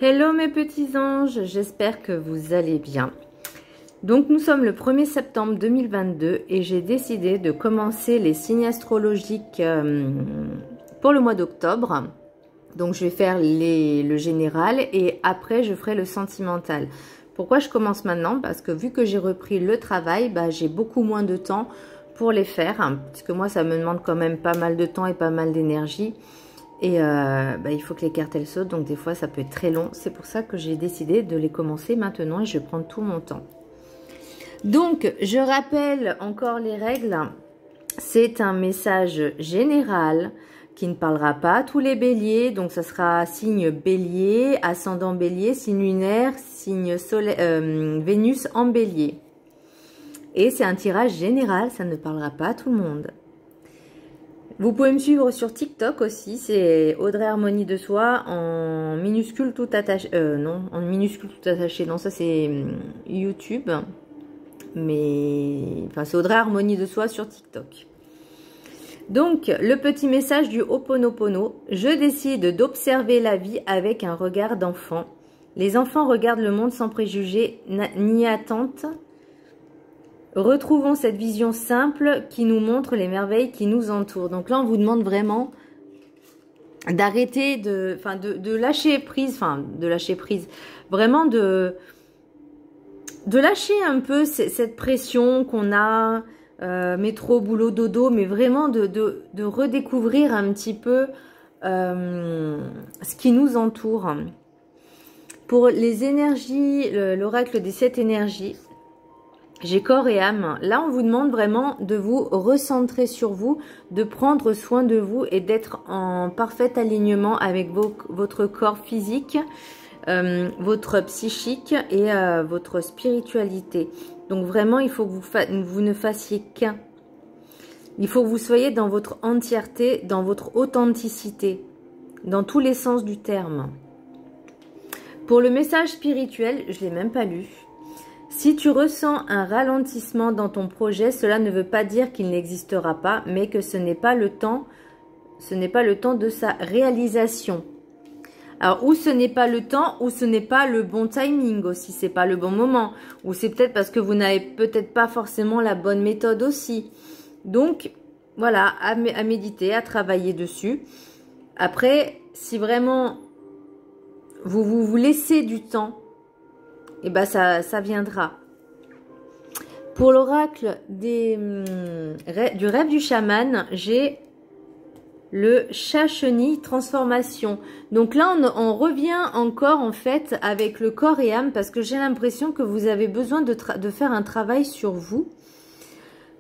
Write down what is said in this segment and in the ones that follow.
Hello mes petits anges, j'espère que vous allez bien. Donc nous sommes le 1er septembre 2022 et j'ai décidé de commencer les signes astrologiques pour le mois d'octobre. Donc je vais faire le général et après je ferai le sentimental. Pourquoi je commence maintenant? Parce que vu que j'ai repris le travail, j'ai beaucoup moins de temps pour les faire. Parce que moi ça me demande quand même pas mal de temps et pas mal d'énergie. Et il faut que les cartes elles sautent, donc des fois ça peut être très long. C'est pour ça que j'ai décidé de les commencer maintenant et je vais prendre tout mon temps. Donc je rappelle encore les règles. C'est un message général qui ne parlera pas à tous les béliers. Donc ça sera signe bélier, ascendant bélier, signe lunaire, signe Vénus en bélier. Et c'est un tirage général, ça ne parlera pas à tout le monde. Vous pouvez me suivre sur TikTok aussi, c'est Audrey Harmonie de Soi en minuscule tout attaché. Non, en minuscule tout attaché, non, ça c'est YouTube. Mais enfin, c'est Audrey Harmonie de Soi sur TikTok. Donc, le petit message du Ho'oponopono. Je décide d'observer la vie avec un regard d'enfant. Les enfants regardent le monde sans préjugés ni attente. Retrouvons cette vision simple qui nous montre les merveilles qui nous entourent. Donc là, on vous demande vraiment d'arrêter de lâcher prise, vraiment de lâcher un peu cette pression qu'on a, métro, boulot, dodo, mais vraiment de redécouvrir un petit peu ce qui nous entoure. Pour les énergies, l'oracle des 7 énergies, j'ai corps et âme. Là, on vous demande vraiment de vous recentrer sur vous, de prendre soin de vous et d'être en parfait alignement avec votre corps physique, votre psychique et votre spiritualité. Donc vraiment, il faut que vous ne fassiez qu'un. Il faut que vous soyez dans votre entièreté, dans votre authenticité, dans tous les sens du terme. Pour le message spirituel, je ne l'ai même pas lu. Si tu ressens un ralentissement dans ton projet, cela ne veut pas dire qu'il n'existera pas, mais que ce n'est pas le temps de sa réalisation. Alors, ou ce n'est pas le temps, ou ce n'est pas le bon timing aussi, c'est pas le bon moment, ou c'est peut-être parce que vous n'avez peut-être pas forcément la bonne méthode aussi. Donc, voilà, à méditer, à travailler dessus. Après, si vraiment vous laissez du temps, et ça viendra. Pour l'oracle du rêve du chaman, j'ai le chat-chenille transformation. Donc là, on revient encore en fait avec le corps et âme parce que j'ai l'impression que vous avez besoin de faire un travail sur vous,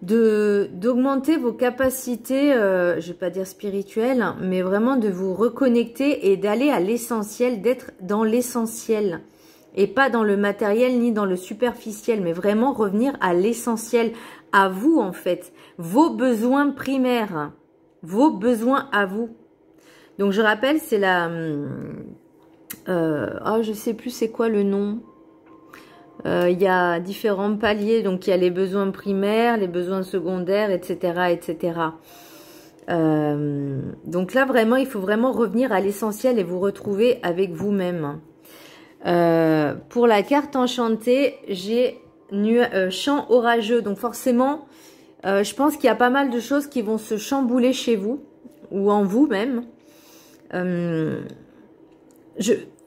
d'augmenter vos capacités, je ne vais pas dire spirituelles, mais vraiment de vous reconnecter et d'aller à l'essentiel, d'être dans l'essentiel. Et pas dans le matériel ni dans le superficiel, mais vraiment revenir à l'essentiel, à vous en fait, vos besoins primaires, vos besoins à vous. Donc je rappelle, c'est la... je sais plus c'est quoi le nom. Il y a différents paliers, donc il y a les besoins primaires, les besoins secondaires, etc. etc. Donc là vraiment, il faut vraiment revenir à l'essentiel et vous retrouver avec vous-même. Pour la carte enchantée, j'ai champ orageux. Donc forcément, je pense qu'il y a pas mal de choses qui vont se chambouler chez vous ou en vous-même.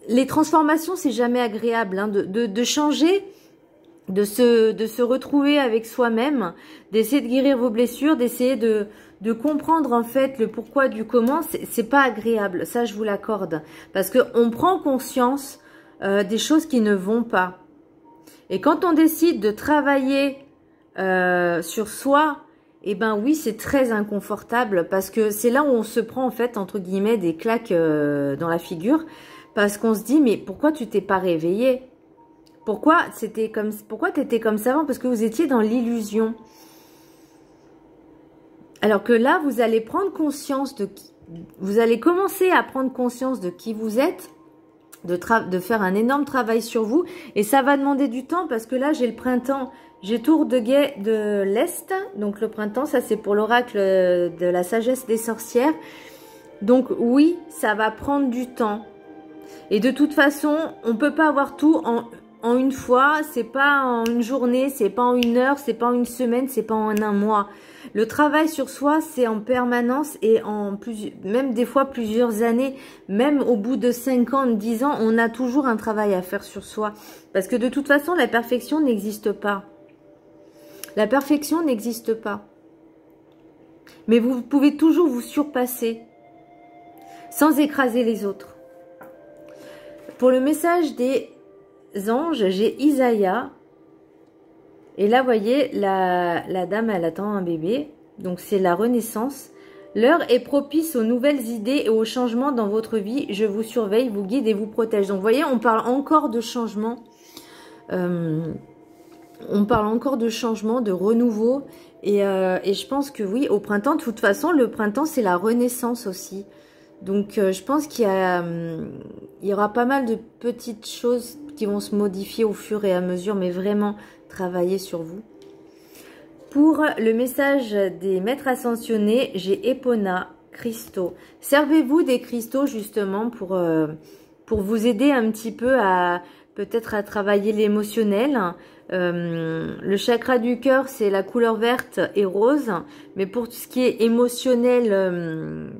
Les transformations, c'est jamais agréable hein, de changer, de se retrouver avec soi-même, d'essayer de guérir vos blessures, d'essayer de comprendre en fait le pourquoi du comment. C'est pas agréable, ça je vous l'accorde, parce que on prend conscience des choses qui ne vont pas. Et quand on décide de travailler sur soi, eh ben oui, c'est très inconfortable parce que c'est là où on se prend en fait, entre guillemets, des claques dans la figure parce qu'on se dit, mais pourquoi tu t'es pas réveillé? Pourquoi t'étais comme ça avant? Parce que vous étiez dans l'illusion. Alors que là, vous allez prendre conscience vous allez commencer à prendre conscience de qui vous êtes, de faire un énorme travail sur vous et ça va demander du temps parce que là j'ai le printemps, j'ai tour de guet de l'Est, donc le printemps ça c'est pour l'oracle de la sagesse des sorcières, donc oui ça va prendre du temps Et de toute façon, on peut pas avoir tout en une fois, c'est pas en une journée, c'est pas en une heure, c'est pas en une semaine, c'est pas en un mois. Le travail sur soi, c'est en permanence et même des fois plusieurs années, même au bout de 5 ans, 10 ans, on a toujours un travail à faire sur soi. Parce que de toute façon, la perfection n'existe pas. La perfection n'existe pas. Mais vous pouvez toujours vous surpasser sans écraser les autres. Pour le message des anges, j'ai Isaïe. Et là, vous voyez, la dame, elle attend un bébé. Donc, c'est la renaissance. L'heure est propice aux nouvelles idées et aux changements dans votre vie. Je vous surveille, vous guide et vous protège. Donc, vous voyez, on parle encore de changement. On parle encore de changement, de renouveau. Et je pense que oui, au printemps, de toute façon, le printemps, c'est la renaissance aussi. Donc, je pense qu'il y aura pas mal de petites choses qui vont se modifier au fur et à mesure, mais vraiment travailler sur vous. Pour le message des maîtres ascensionnés, j'ai Epona, cristaux. Servez-vous des cristaux justement pour vous aider un petit peu à peut-être à travailler l'émotionnel. Le chakra du cœur, c'est la couleur verte et rose. Mais pour tout ce qui est émotionnel,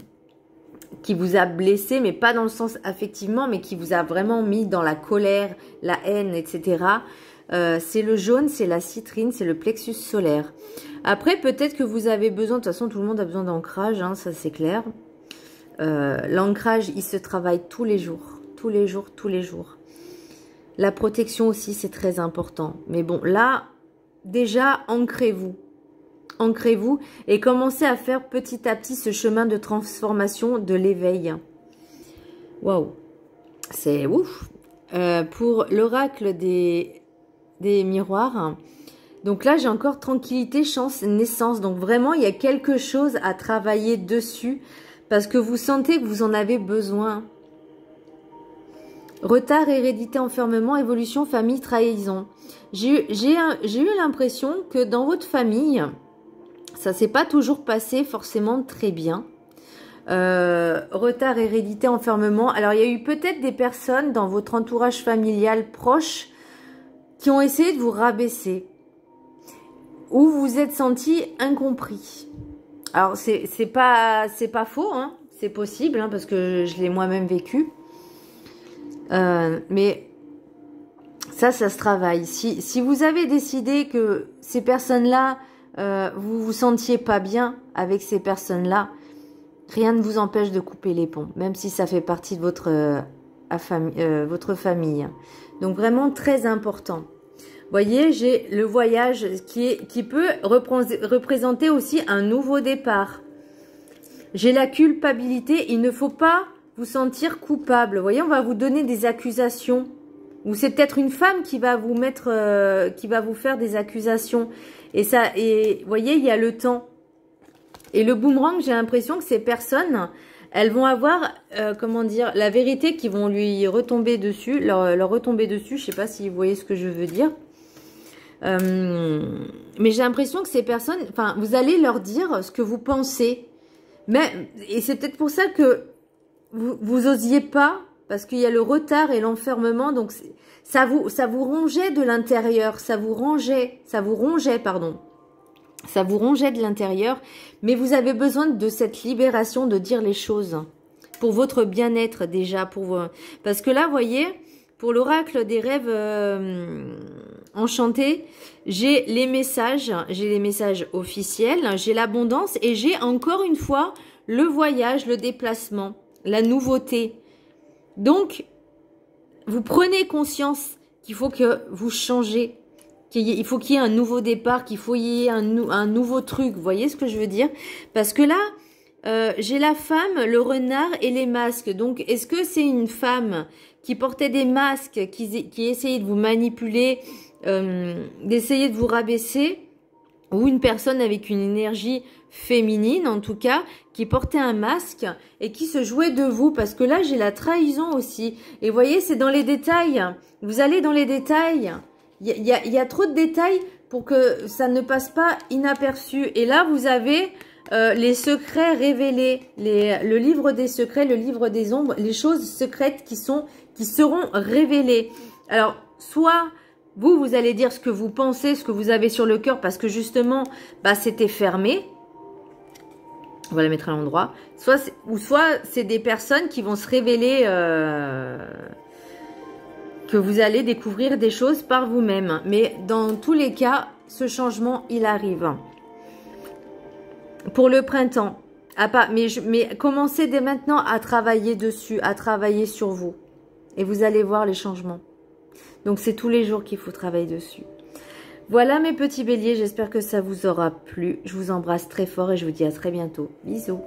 qui vous a blessé, mais pas dans le sens affectivement, mais qui vous a vraiment mis dans la colère, la haine, etc. C'est le jaune, c'est la citrine, c'est le plexus solaire. Après, peut-être que vous avez besoin, de toute façon, tout le monde a besoin d'ancrage, hein, ça c'est clair. L'ancrage, il se travaille tous les jours, tous les jours, tous les jours. La protection aussi, c'est très important. Mais bon, là, déjà, ancrez-vous. Ancrez-vous et commencez à faire petit à petit ce chemin de transformation de l'éveil. Waouh, c'est ouf. Pour l'oracle des miroirs, donc là j'ai encore tranquillité, chance, naissance. Donc vraiment il y a quelque chose à travailler dessus parce que vous sentez que vous en avez besoin. Retard, hérédité, enfermement, évolution, famille, trahison. J'ai eu l'impression que dans votre famille, ça s'est pas toujours passé forcément très bien. Retard, hérédité, enfermement. Alors, il y a eu peut-être des personnes dans votre entourage familial proche qui ont essayé de vous rabaisser. Ou vous vous êtes senti incompris. Alors, c'est pas faux, hein. C'est possible, hein, parce que je l'ai moi-même vécu. Mais ça se travaille. Si vous avez décidé que ces personnes-là, vous vous sentiez pas bien avec ces personnes-là, rien ne vous empêche de couper les ponts, même si ça fait partie de votre famille. Donc vraiment très important. Voyez, j'ai le voyage qui peut représenter aussi un nouveau départ. J'ai la culpabilité, il ne faut pas vous sentir coupable. Vous voyez, on va vous donner des accusations. Ou c'est peut-être une femme qui va vous mettre, qui va vous faire des accusations. Et vous voyez, il y a le temps. Et le boomerang, j'ai l'impression que ces personnes, elles vont avoir, comment dire, la vérité qui vont lui retomber dessus, leur retomber dessus. Je sais pas si vous voyez ce que je veux dire. Mais j'ai l'impression que ces personnes, enfin, vous allez leur dire ce que vous pensez. Et c'est peut-être pour ça que vous osiez pas, parce qu'il y a le retard et l'enfermement, donc ça vous rongeait de l'intérieur, ça vous rongeait de l'intérieur, mais vous avez besoin de cette libération, de dire les choses, pour votre bien-être déjà, parce que là, vous voyez, pour l'oracle des rêves enchantés, j'ai les messages officiels, j'ai l'abondance et j'ai encore une fois le voyage, le déplacement, la nouveauté. Donc, vous prenez conscience qu'il faut que vous changez, il faut qu'il y ait un nouveau départ, qu'il faut qu'il y ait un nouveau truc. Vous voyez ce que je veux dire? Parce que là, j'ai la femme, le renard et les masques. Donc, est-ce que c'est une femme qui portait des masques, qui essayait de vous manipuler, d'essayer de vous rabaisser, ou une personne avec une énergie féminine, en tout cas, qui portait un masque et qui se jouait de vous, parce que là, j'ai la trahison aussi. Et vous voyez, c'est dans les détails. Vous allez dans les détails. Il y a trop de détails pour que ça ne passe pas inaperçu. Et là, vous avez les secrets révélés, le livre des secrets, le livre des ombres, les choses secrètes qui seront révélées. Alors, soit vous allez dire ce que vous pensez, ce que vous avez sur le cœur, parce que justement, bah, c'était fermé. On va la mettre à l'endroit. Soit c'est des personnes qui vont se révéler, que vous allez découvrir des choses par vous-même. Mais dans tous les cas, ce changement, il arrive. Pour le printemps. Mais commencez dès maintenant à travailler dessus, à travailler sur vous. Et vous allez voir les changements. Donc, c'est tous les jours qu'il faut travailler dessus. Voilà mes petits béliers, j'espère que ça vous aura plu. Je vous embrasse très fort et je vous dis à très bientôt. Bisous.